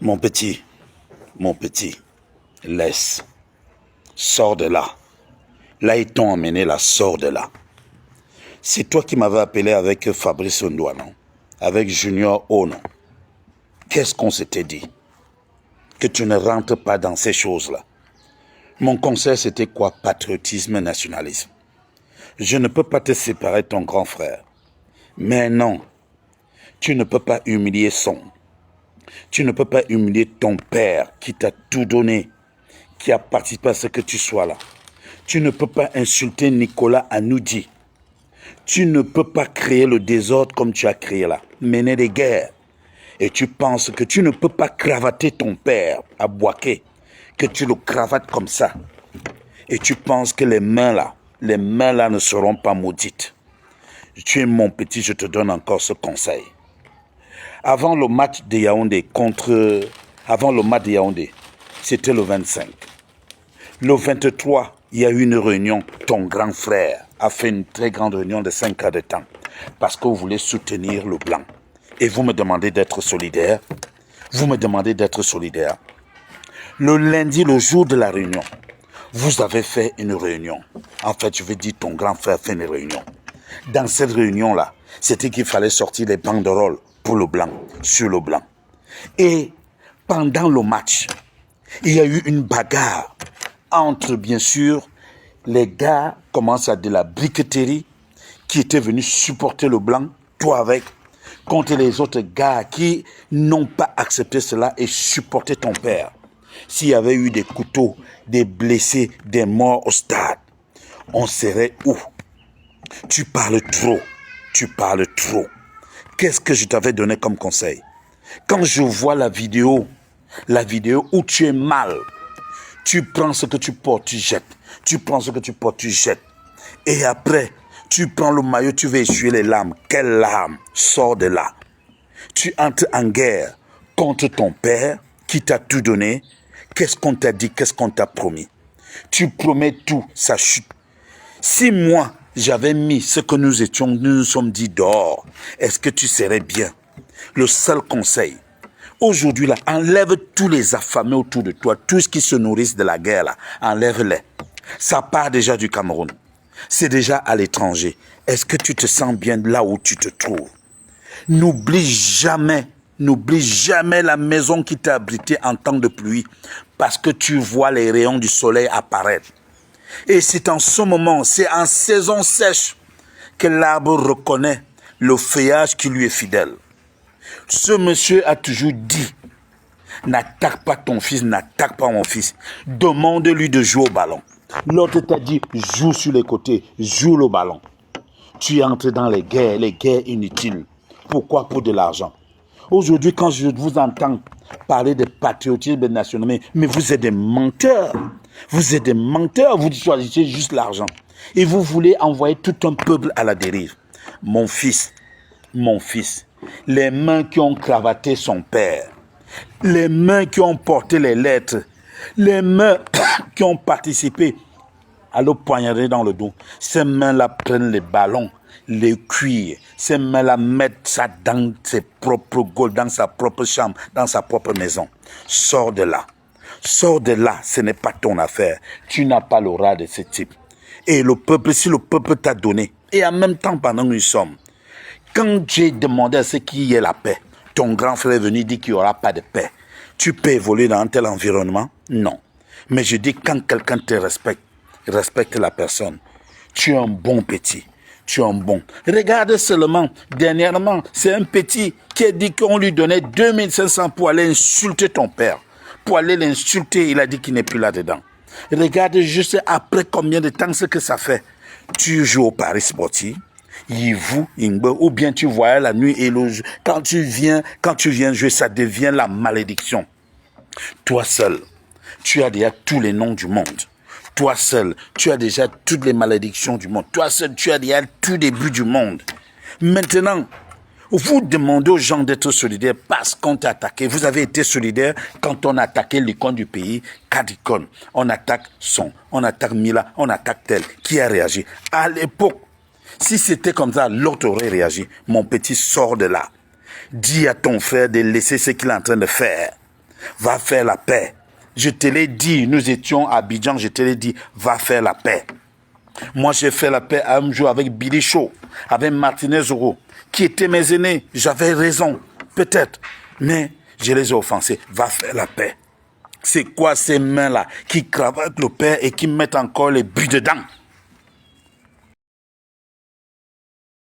Mon petit, laisse. Sors de là. Là, ils t'ont emmené là, sors de là. C'est toi qui m'avais appelé avec Fabrice Ondoa, non? Avec Junior O, non? Qu'est-ce qu'on s'était dit? Que tu ne rentres pas dans ces choses-là. Mon conseil, c'était quoi? Patriotisme, nationalisme. Je ne peux pas te séparer de ton grand frère. Mais non, tu ne peux pas humilier son. Tu ne peux pas humilier ton père qui t'a tout donné, qui a participé à ce que tu sois là. Tu ne peux pas insulter Nicolas Anoudi. Tu ne peux pas créer le désordre comme tu as créé là, mener des guerres. Et tu penses que tu ne peux pas cravater ton père à Boaké, que tu le cravates comme ça. Et tu penses que les mains là ne seront pas maudites. Tu es mon petit, je te donne encore ce conseil. Avant le match de Yaoundé c'était le 25. Le 23, il y a eu une réunion. Ton grand frère a fait une très grande réunion de 5 heures de temps parce que vous voulez soutenir le blanc. Et vous me demandez d'être solidaire. Le lundi, le jour de la réunion, vous avez fait une réunion. En fait, je veux dire, ton grand frère a fait une réunion. Dans cette réunion-là, c'était qu'il fallait sortir les banderoles pour le blanc, sur le blanc. Et pendant le match, il y a eu une bagarre entre, bien sûr, les gars commencent à de la briqueterie qui étaient venus supporter le blanc, toi avec, contre les autres gars qui n'ont pas accepté cela et supporté ton père. S'il y avait eu des couteaux, des blessés, des morts au stade, on serait où? Tu parles trop. Qu'est-ce que je t'avais donné comme conseil? Quand je vois la vidéo où tu es mal, tu prends ce que tu portes, tu jettes. Et après, tu prends le maillot, tu vas essuyer les larmes. Quelles larmes? Sors de là. Tu entres en guerre contre ton père qui t'a tout donné. Qu'est-ce qu'on t'a dit? Qu'est-ce qu'on t'a promis? Tu promets tout, ça chute. Si moi, j'avais mis ce que nous sommes dit dehors, est-ce que tu serais bien? Le seul conseil, aujourd'hui là, enlève tous les affamés autour de toi, tous ceux qui se nourrissent de la guerre là, enlève-les. Ça part déjà du Cameroun. C'est déjà à l'étranger. Est-ce que tu te sens bien là où tu te trouves? N'oublie jamais la maison qui t'a abrité en temps de pluie parce que tu vois les rayons du soleil apparaître. Et c'est en ce moment, c'est en saison sèche que l'arbre reconnaît le feuillage qui lui est fidèle. Ce monsieur a toujours dit, n'attaque pas ton fils, n'attaque pas mon fils. Demande-lui de jouer au ballon. L'autre t'a dit, joue sur les côtés, joue le ballon. Tu entres dans les guerres inutiles. Pourquoi? Pour de l'argent. Aujourd'hui, quand je vous entends parler de patriotisme national, mais vous êtes des menteurs. Vous choisissez juste l'argent. Et vous voulez envoyer tout un peuple à la dérive. Mon fils, les mains qui ont cravaté son père, les mains qui ont porté les lettres, les mains qui ont participé à le poignarder dans le dos, ces mains-là prennent les ballons, les cuillères, ces mains-là mettent ça dans ses propres gaules, dans sa propre chambre, dans sa propre maison. Sors de là, ce n'est pas ton affaire. Tu n'as pas l'aura de ce type. Et le peuple, si le peuple t'a donné, et en même temps pendant que nous sommes, quand j'ai demandé à ce qu'il y ait la paix, ton grand frère est venu dire qu'il n'y aura pas de paix. Tu peux évoluer dans un tel environnement? Non. Mais je dis, quand quelqu'un te respecte la personne. Tu es un bon petit. Regarde seulement, dernièrement, c'est un petit qui a dit qu'on lui donnait 2500 pour aller insulter ton père. Pour aller l'insulter, il a dit qu'il n'est plus là-dedans. Regarde juste après combien de temps ce que ça fait. Tu joues au Paris Sportif, ou bien tu voyais la nuit et le jour. Quand tu viens jouer, ça devient la malédiction. Toi seul, tu as déjà tous les noms du monde. Toi seul, tu as déjà toutes les malédictions du monde. Toi seul, tu as déjà tout début du monde. Maintenant, vous demandez aux gens d'être solidaires parce qu'on t'a attaqué. Vous avez été solidaires quand on a attaqué l'icône du pays, Kadikon. On attaque Son, on attaque Mila, on attaque tel. Qui a réagi? À l'époque, si c'était comme ça, l'autre aurait réagi. Mon petit, sort de là. Dis à ton frère de laisser ce qu'il est en train de faire. Va faire la paix. Je te l'ai dit, nous étions à Abidjan, je te l'ai dit, va faire la paix. Moi, j'ai fait la paix un jour avec Billy Shaw, avec Martinez Oro, qui étaient mes aînés. J'avais raison, peut-être, mais je les ai offensés. Va faire la paix. C'est quoi ces mains-là qui cravatent le père et qui mettent encore les buts dedans?